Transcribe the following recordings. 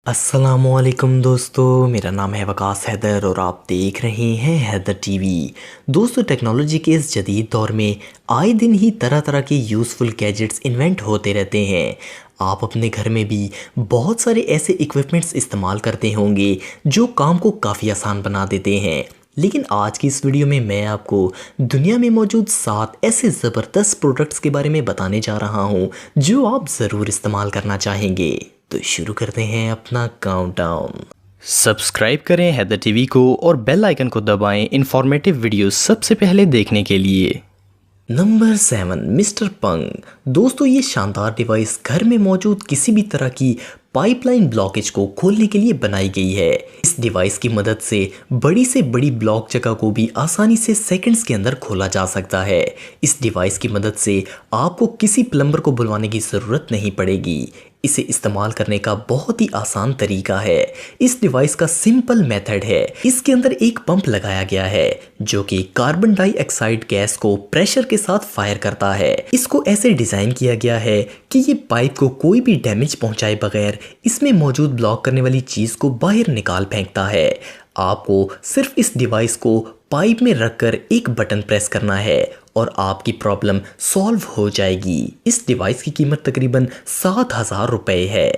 अस्सलामुअलैकुम दोस्तों, मेरा नाम है वकास हैदर और आप देख रहे हैं हैदर टीवी। दोस्तों, टेक्नोलॉजी के इस जदीद दौर में आए दिन ही तरह तरह के यूज़फुल गैजेट्स इन्वेंट होते रहते हैं। आप अपने घर में भी बहुत सारे ऐसे इक्विपमेंट्स इस्तेमाल करते होंगे जो काम को काफ़ी आसान बना देते हैं। लेकिन आज की इस वीडियो में मैं आपको दुनिया में मौजूद 7 ऐसे ज़बरदस्त प्रोडक्ट्स के बारे में बताने जा रहा हूँ जो आप ज़रूर इस्तेमाल करना चाहेंगे। तो शुरू करते हैं अपना काउंटडाउन। सब्सक्राइब करें हैदर टीवी को और बेल आइकन को दबाएं इंफॉर्मेटिव वीडियो सबसे पहले देखने के लिए। नंबर 7, मिस्टर पंग। दोस्तों, ये शानदार डिवाइस घर में मौजूद किसी भी तरह की पाइपलाइन ब्लॉकेज को खोलने के लिए बनाई गई है। इस डिवाइस की मदद से बड़ी ब्लॉक जगह को भी आसानी से सेकंड्स के अंदर खोला जा सकता है। इस डिवाइस की मदद से आपको किसी प्लम्बर को बुलवाने की ज़रूरत नहीं पड़ेगी। इसे इस्तेमाल करने का बहुत ही आसान तरीका है। इस डिवाइस का सिंपल मेथड है, इसके अंदर एक पंप लगाया गया है जो कि कार्बन डाइऑक्साइड गैस को प्रेशर के साथ फायर करता है। इसको ऐसे डिजाइन किया गया है कि ये पाइप को कोई भी डैमेज पहुंचाए बगैर इसमें मौजूद ब्लॉक करने वाली चीज को बाहर निकाल फेंकता है। आपको सिर्फ इस डिवाइस को पाइप में रखकर एक बटन प्रेस करना है और आपकी प्रॉब्लम सॉल्व हो जाएगी। इस डिवाइस की कीमत तकरीबन 7,000 रुपए है।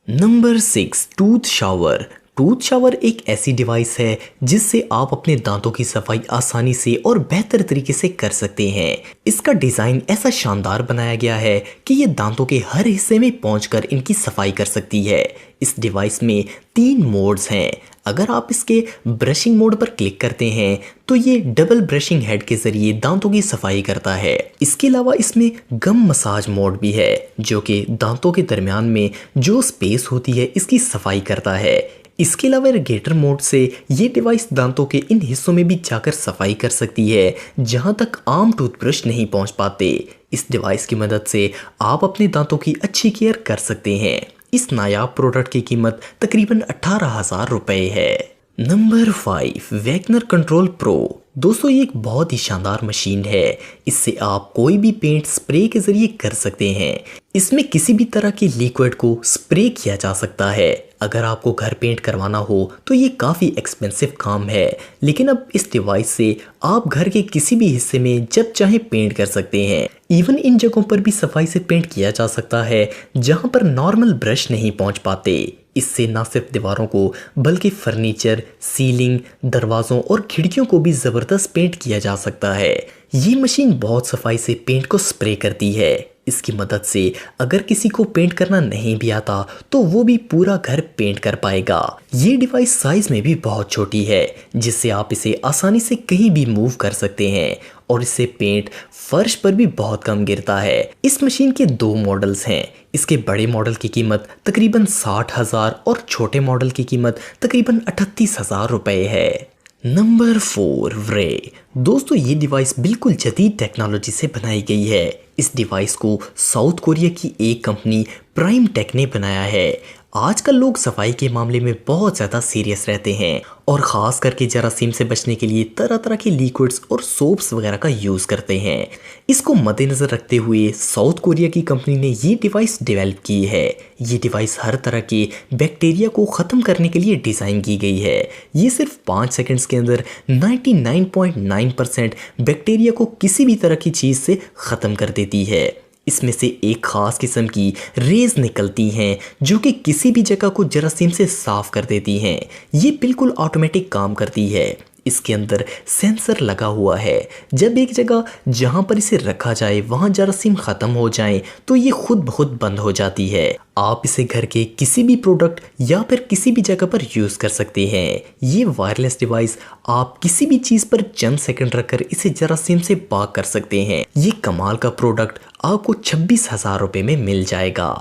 Number 6, tooth shower. Tooth shower एक ऐसी डिवाइस है जिससे आप अपने दांतों की सफाई आसानी से और बेहतर तरीके से कर सकते हैं। इसका डिज़ाइन ऐसा शानदार बनाया गया है कि ये दांतों के हर हिस्से में पहुंचकर इनकी सफाई कर सकती है। इस डिवाइस में 3 मोड्स हैं। अगर आप इसके ब्रशिंग मोड पर क्लिक करते हैं तो ये डबल ब्रशिंग हेड के जरिए दांतों की सफाई करता है। इसके अलावा इसमें गम मसाज मोड भी है जो कि दांतों के दरमियान में जो स्पेस होती है इसकी सफाई करता है। इसके अलावा इरिगेटर मोड से ये डिवाइस दांतों के इन हिस्सों में भी जाकर सफाई कर सकती है जहां तक आम टूथब्रश नहीं पहुंच पाते। इस डिवाइस की मदद से आप अपने दांतों की अच्छी केयर कर सकते हैं। इस नायाब प्रोडक्ट की कीमत तकरीबन 18,000 रुपए है। Number 5, Wagner control pro. दोस्तों, ये एक बहुत ही शानदार मशीन है। इससे आप कोई भी पेंट स्प्रे के जरिए कर सकते हैं। इसमें किसी भी तरह की लिक्विड को स्प्रे किया जा सकता है। अगर आपको घर पेंट करवाना हो तो ये काफ़ी एक्सपेंसिव काम है, लेकिन अब इस डिवाइस से आप घर के किसी भी हिस्से में जब चाहे पेंट कर सकते हैं। इवन इन जगहों पर भी सफाई से पेंट किया जा सकता है जहां पर नॉर्मल ब्रश नहीं पहुंच पाते। इससे न सिर्फ दीवारों को बल्कि फर्नीचर, सीलिंग, दरवाज़ों और खिड़कियों को भी ज़बरदस्त पेंट किया जा सकता है। ये मशीन बहुत सफाई से पेंट को स्प्रे करती है। इसकी मदद से अगर किसी को पेंट करना नहीं भी आता तो वो भी पूरा घर पेंट कर पाएगा। ये डिवाइस साइज में भी बहुत छोटी है जिससे आप इसे आसानी से कहीं भी मूव कर सकते हैं और इससे पेंट फर्श पर भी बहुत कम गिरता है। इस मशीन के 2 मॉडल्स हैं। इसके बड़े मॉडल की कीमत तकरीबन 60,000 और छोटे मॉडल की कीमत तकरीबन 38,000 रुपए है। नंबर 4, व्रे। दोस्तों, ये डिवाइस बिल्कुल जदीद टेक्नोलॉजी से बनाई गई है। इस डिवाइस को साउथ कोरिया की एक कंपनी प्राइम टेक ने बनाया है। आजकल लोग सफाई के मामले में बहुत ज़्यादा सीरियस रहते हैं और ख़ास करके जरासीम से बचने के लिए तरह तरह के लिक्विड्स और सोप्स वगैरह का यूज़ करते हैं। इसको मद्देनज़र रखते हुए साउथ कोरिया की कंपनी ने ये डिवाइस डेवलप की है। ये डिवाइस हर तरह के बैक्टीरिया को ख़त्म करने के लिए डिज़ाइन की गई है। ये सिर्फ 5 सेकंड्स के अंदर 99.9% बैक्टीरिया को किसी भी तरह की चीज़ से ख़त्म कर देती है। इसमें से एक खास किस्म की रेज निकलती हैं जो कि किसी भी जगह को जरासीम से साफ कर देती हैं। ये बिल्कुल ऑटोमेटिक काम करती है। इसके अंदर सेंसर लगा हुआ है। जब एक जगह जहां पर इसे रखा जाए वहां जरासीम ख़त्म हो जाए तो ये खुद ब खुद बंद हो जाती है। आप इसे घर के किसी भी प्रोडक्ट या फिर किसी भी जगह पर यूज़ कर सकते हैं। ये वायरलेस डिवाइस आप किसी भी चीज़ पर चंद सेकंड रखकर इसे जरासीम से पाक कर सकते हैं। ये कमाल का प्रोडक्ट आपको 26,000 रुपए में मिल जाएगा।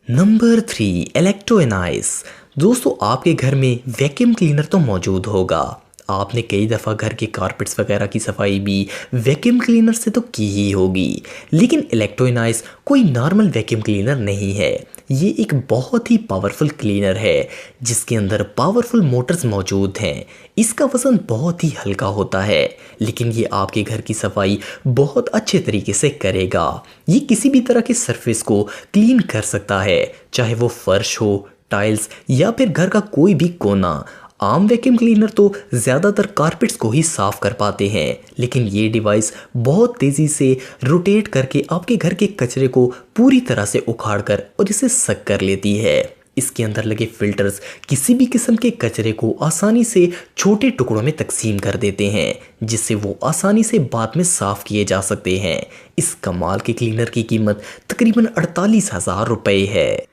नंबर 3, इलेक्ट्रोनाइस। दोस्तों, आपके घर में वैक्यूम क्लीनर तो मौजूद होगा। आपने कई दफ़ा घर के कारपेट्स वगैरह की सफाई भी वैक्यूम क्लीनर से तो की ही होगी, लेकिन इलेक्ट्रोनाइस कोई नॉर्मल वैक्यूम क्लीनर नहीं है। ये एक बहुत ही पावरफुल क्लीनर है जिसके अंदर पावरफुल मोटर्स मौजूद हैं। इसका वज़न बहुत ही हल्का होता है, लेकिन ये आपके घर की सफाई बहुत अच्छे तरीके से करेगा। ये किसी भी तरह के सरफेस को क्लीन कर सकता है, चाहे वो फर्श हो, टाइल्स या फिर घर का कोई भी कोना। आम वैक्यूम क्लीनर तो ज़्यादातर कारपेट्स को ही साफ कर पाते हैं, लेकिन ये डिवाइस बहुत तेज़ी से रोटेट करके आपके घर के कचरे को पूरी तरह से उखाड़ कर और इसे सक कर लेती है। इसके अंदर लगे फिल्टर्स किसी भी किस्म के कचरे को आसानी से छोटे टुकड़ों में तकसीम कर देते हैं, जिससे वो आसानी से बाद में साफ किए जा सकते हैं। इस कमाल के क्लीनर की कीमत तकरीबन 48,000 रुपये है।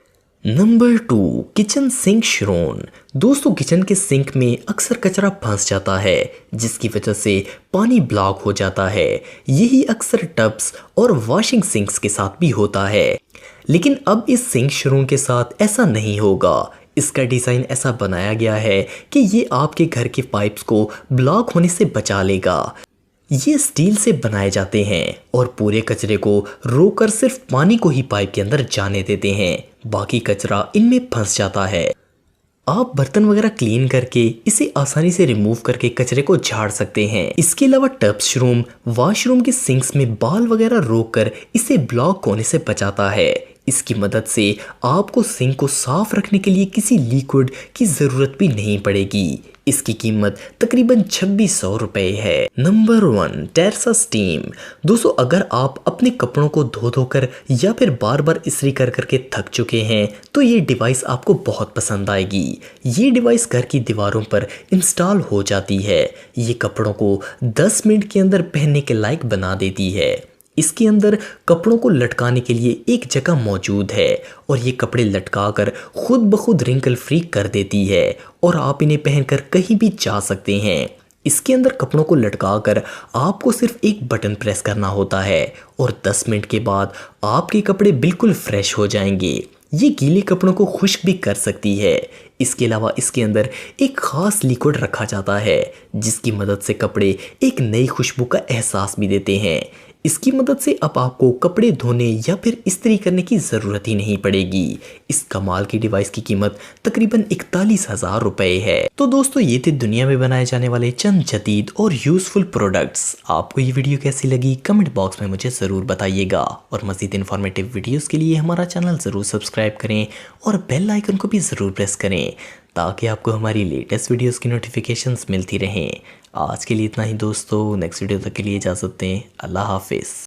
नंबर 2, किचन सिंक श्रोन। दोस्तों, किचन के सिंक में अक्सर कचरा फंस जाता है, जिसकी वजह से पानी ब्लॉक हो जाता है। यही अक्सर टब्स और वॉशिंग सिंक्स के साथ भी होता है, लेकिन अब इस सिंक श्रोन के साथ ऐसा नहीं होगा। इसका डिज़ाइन ऐसा बनाया गया है कि ये आपके घर के पाइप्स को ब्लॉक होने से बचा लेगा। ये स्टील से बनाए जाते हैं और पूरे कचरे को रोककर सिर्फ पानी को ही पाइप के अंदर जाने देते हैं, बाकी कचरा इनमें फंस जाता है। आप बर्तन वगैरह क्लीन करके इसे आसानी से रिमूव करके कचरे को झाड़ सकते हैं। इसके अलावा टब्स वॉशरूम के सिंक्स में बाल वगैरह रोककर इसे ब्लॉक होने से बचाता है। इसकी मदद से आपको सिंक को साफ रखने के लिए किसी लिक्विड की ज़रूरत भी नहीं पड़ेगी। इसकी कीमत तकरीबन 2600 रुपये है। Number 1, Teresa steam. दोस्तों, अगर आप अपने कपड़ों को धो धोकर या फिर बार बार इस्त्री कर करके थक चुके हैं तो ये डिवाइस आपको बहुत पसंद आएगी। ये डिवाइस घर की दीवारों पर इंस्टॉल हो जाती है। ये कपड़ों को 10 मिनट के अंदर पहनने के लायक बना देती है। इसके अंदर कपड़ों को लटकाने के लिए एक जगह मौजूद है और ये कपड़े लटकाकर खुद ब खुद रिंकल फ्री कर देती है और आप इन्हें पहनकर कहीं भी जा सकते हैं। इसके अंदर कपड़ों को लटकाकर आपको सिर्फ एक बटन प्रेस करना होता है और 10 मिनट के बाद आपके कपड़े बिल्कुल फ्रेश हो जाएंगे। ये गीले कपड़ों को खुश्क भी कर सकती है। इसके अलावा इसके अंदर एक ख़ास लिक्विड रखा जाता है, जिसकी मदद से कपड़े एक नई खुशबू का एहसास भी देते हैं। इसकी मदद से अब आपको कपड़े धोने या फिर इस्त्री करने की ज़रूरत ही नहीं पड़ेगी। इस कमाल की डिवाइस की कीमत तकरीबन 41,000 रुपये है। तो दोस्तों, ये थे दुनिया में बनाए जाने वाले चंद जदीद और यूज़फुल प्रोडक्ट्स। आपको ये वीडियो कैसी लगी कमेंट बॉक्स में मुझे ज़रूर बताइएगा और मज़ीद इन्फॉर्मेटिव वीडियोज़ के लिए हमारा चैनल ज़रूर सब्सक्राइब करें और बेल आइकन को भी ज़रूर प्रेस करें ताकि आपको हमारी लेटेस्ट वीडियोज़ की नोटिफिकेशंस मिलती रहें। आज के लिए इतना ही दोस्तों, नेक्स्ट वीडियो तक के लिए इजाज़त दें। अल्लाह हाफिज़।